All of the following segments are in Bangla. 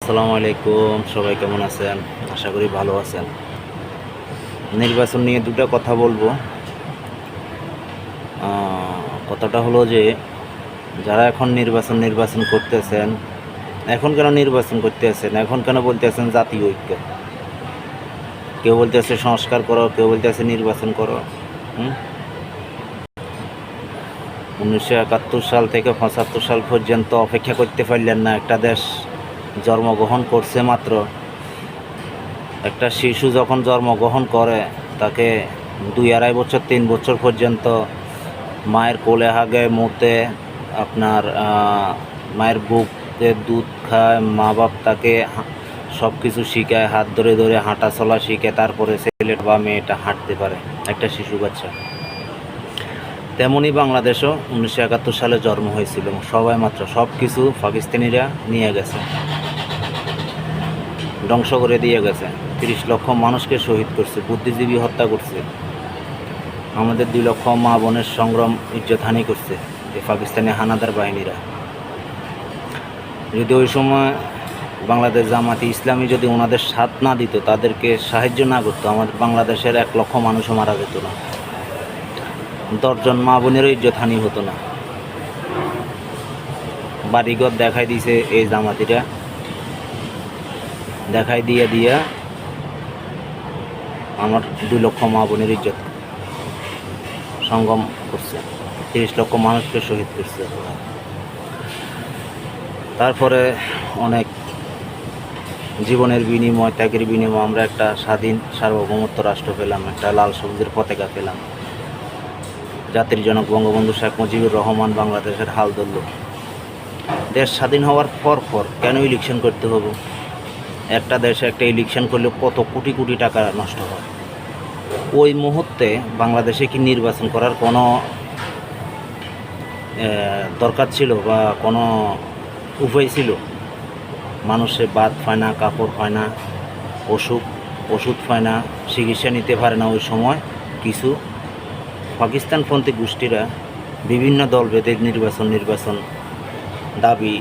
আসসালামু আলাইকুম, সবাই কেমন আছেন? আশা করি ভালো আছেন। নির্বাচন নিয়ে দুটো কথা বলবো। কথাটা হলো যে যারা এখন নির্বাচন করতেছেন, এখন কেন নির্বাচন করতেছেন? এখন কেন বলতেছেন জাতীয় ঐক্য? কেউ বলতেছে সংস্কার করো, কেউ বলতেছে নির্বাচন করো। 1971 সাল থেকে 75 সাল পর্যন্ত অপেক্ষা করতে পারলেন না। একটা দেশ জন্মগ্রহণ করছে মাত্র। একটা শিশু যখন জন্মগ্রহণ করে তাকে 2-2.5 বছর 3 বছর পর্যন্ত মায়ের কোলে হাগে মুতে আপনার মায়ের বুকে দুধ খায়, মা বাপ তাকে সব কিছু শিখায়, হাত ধরে ধরে হাঁটা চলা শিখে, তারপরে ছেলেটা বা মেয়েটা হাঁটতে পারে একটা শিশু বাচ্চা। তেমনই বাংলাদেশও 1971 সালে জন্ম হয়েছিল। সবাই মাত্র সব কিছু পাকিস্তানিরা নিয়ে গেছে, ধ্বংস করে দিয়ে গেছে। 30 লক্ষ মানুষকে শহীদ করছে, বুদ্ধিজীবী হত্যা করছে, আমাদের 2 লক্ষ মা বোনের সংগ্রাম ইজ্জতহানি করছে এই পাকিস্তানি হানাদার বাহিনীরা। যদি ওই সময় বাংলাদেশ জামাতি ইসলামী যদি ওনাদের সাথ না দিত, তাদেরকে সাহায্য না করতো, আমাদের বাংলাদেশের 1 লক্ষ মানুষও মারা যেত না, 10 জন মা বোনেরও ইজ্জতহানি হতো না। বাড়িঘর দেখাই দিছে এই জামাতিরা, দেখাই দিয়া আমার 2 লক্ষ মা বোনের ইজ্জত সঙ্গম করছে, 30 লক্ষ মানুষকে শহীদ করছে। তারপরে অনেক জীবনের বিনিময়, ত্যাগের বিনিময় আমরা একটা স্বাধীন সার্বভৌমত্ব রাষ্ট্র পেলাম, একটা লাল সবুজের পতাকা পেলাম। জাতির জনক বঙ্গবন্ধু শেখ মুজিবুর রহমান বাংলাদেশের হাল ধরল। দেশ স্বাধীন হওয়ার পর কেন ইলেকশন করতে হবে? একটা দেশে একটা ইলেকশন করলে কত কোটি কোটি টাকা নষ্ট হয়। ওই মুহূর্তে বাংলাদেশে কি নির্বাচন করার কোনো দরকার ছিল বা কোনো উপায় ছিল? মানুষে ভাত পায় না, কাপড় পায় না, ওষুধ পায় না, চিকিৎসা নিতে পারে না। ওই সময় কিছু পাকিস্তানপন্থী গোষ্ঠীরা বিভিন্ন দল বেঁধে নির্বাচন দাবি।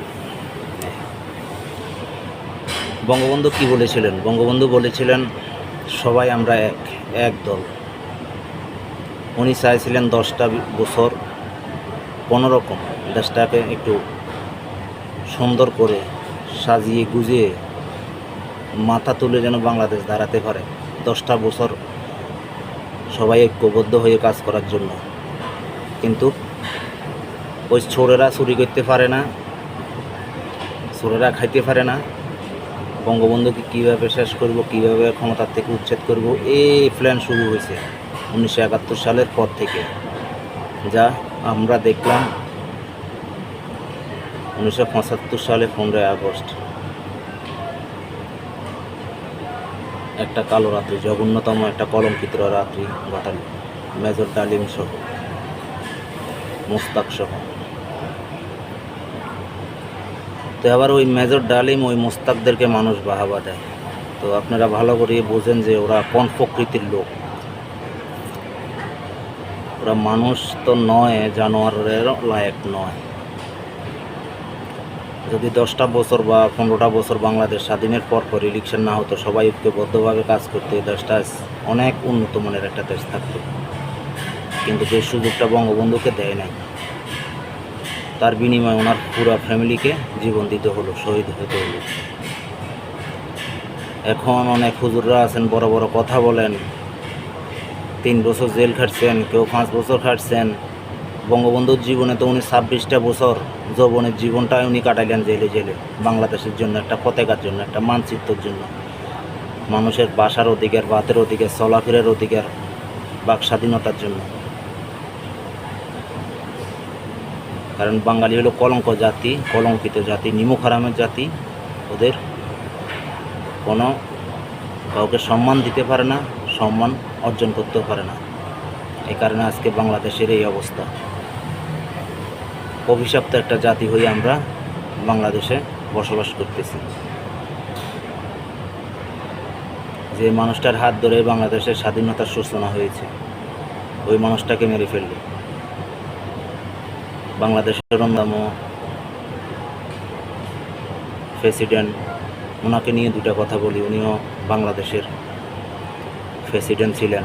বঙ্গবন্ধু কি বলেছিলেন? বঙ্গবন্ধু বলেছিলেন সবাই আমরা এক দল। উনি চাইছিলেন 10টা বছর কোনোরকম দেশটাকে একটু সুন্দর করে সাজিয়ে গুজিয়ে মাথা তুলে যেন বাংলাদেশ দাঁড়াতে পারে। 10টা বছর সবাই ঐক্যবদ্ধ হয়ে কাজ করার জন্য। কিন্তু ওই চোরেরা চুরি করতে পারে না, চোরেরা খাইতে পারে না। বঙ্গবন্ধুকে কীভাবে শেষ করব, কীভাবে ক্ষমতার থেকে উচ্ছেদ করব, এই প্ল্যান শুরু হয়েছে 1971 সালের পর থেকে। যা আমরা দেখলাম 1975 সালে 15ই আগস্ট, একটা কালো রাত্রি, জঘন্যতম একটা কলঙ্কিত রাত্রি ঘটাল মেজর ডালিম সহ, মোস্তাক সহ। তো আবার ওই মেজর ডালিম, ওই মোস্তাকদেরকে মানুষ বাহাবা দেয়। তো আপনারা ভালো করে বোঝেন যে ওরা কোন প্রকৃতির লোক। ওরা মানুষ তো নয়, জানোয়ারের লায়ক নয়। যদি 10টা বছর বা 15টা বছর বাংলাদেশ স্বাধীনের পর ইলেকশন না হতো, সবাই ঐক্যবদ্ধভাবে কাজ করতে, দেশটা অনেক উন্নত মানের একটা দেশ থাকতো। কিন্তু যে সুযোগটা বঙ্গবন্ধুকে দেয় নাই, তার বিনিময়ে ওনার পুরো ফ্যামিলিকে জীবন দিতে হলো, শহীদ হতে হলো। এখন অনেক হুজুররা আছেন, বড় বড় কথা বলেন, 3 বছর জেল খাটছেন, কেউ 5 বছর খাটছেন। বঙ্গবন্ধুর জীবনে তো উনি 26টা বছর যৌবনের জীবনটাই উনি কাটাইলেন জেলে। বাংলাদেশের জন্য, একটা পতাকার জন্য, একটা মানচিত্রের জন্য, মানুষের বাসার অধিকার, ভাতের অধিকার, চলাফেরার অধিকার, বাক স্বাধীনতার জন্য। কারণ বাঙালি হলো কলঙ্ক জাতি, কলঙ্কিত জাতি, নিমুখ হারামের জাতি। ওদের কোনো কাউকে সম্মান দিতে পারে না, সম্মান অর্জন করতেও পারে না। এই কারণে আজকে বাংলাদেশের এই অবস্থা। অভিশপ্ত একটা জাতি হয়ে আমরা বাংলাদেশে বসবাস করতেছি। যে মানুষটার হাত ধরে বাংলাদেশের স্বাধীনতার সূচনা হয়েছে, ওই মানুষটাকে মেরে ফেলল। বাংলাদেশের অন্যতম প্রেসিডেন্ট ওনাকে নিয়ে দুটা কথা বলি। উনিও বাংলাদেশের প্রেসিডেন্ট ছিলেন,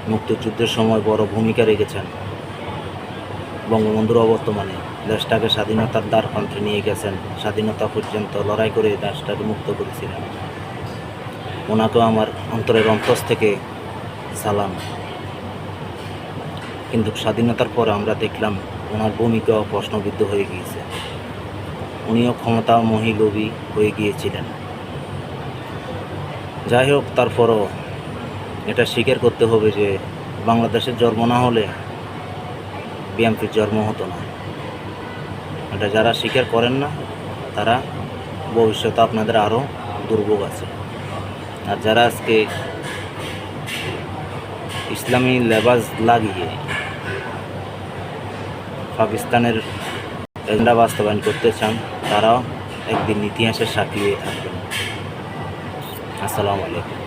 মুক্তিযুদ্ধের সময় বড় ভূমিকা রেখেছেন। বঙ্গবন্ধুর অবর্তমানে দেশটাকে স্বাধীনতার দ্বারপ্রান্তে নিয়ে গেছেন, স্বাধীনতা পর্যন্ত লড়াই করে দেশটাকে মুক্ত করেছিলেন। ওনাকেও আমার অন্তরের অন্তস থেকে সালাম। কিন্তু স্বাধীনতার পর আমরা দেখলাম ওনার ভূমিকাও প্রশ্নবিদ্ধ হয়ে গিয়েছে। উনিও ক্ষমতামোহী লোভী হয়ে গিয়েছিলেন। যাই হোক, তারপরও এটা স্বীকার করতে হবে যে বাংলাদেশের জন্ম না হলে বিএনপির জন্ম হতো না। এটা যারা স্বীকার করেন না তারা ভবিষ্যতে আপনাদের আরও দুর্ভোগ আছে। আর যারা আজকে ইসলামী লেবাস লাগিয়ে পাকিস্তানের এজেন্ডা বাস্তবায়ন করতে চান, তারাও একদিন ইতিহাসের সাক্ষী হয়ে থাকবেন। আসসালামু আলাইকুম।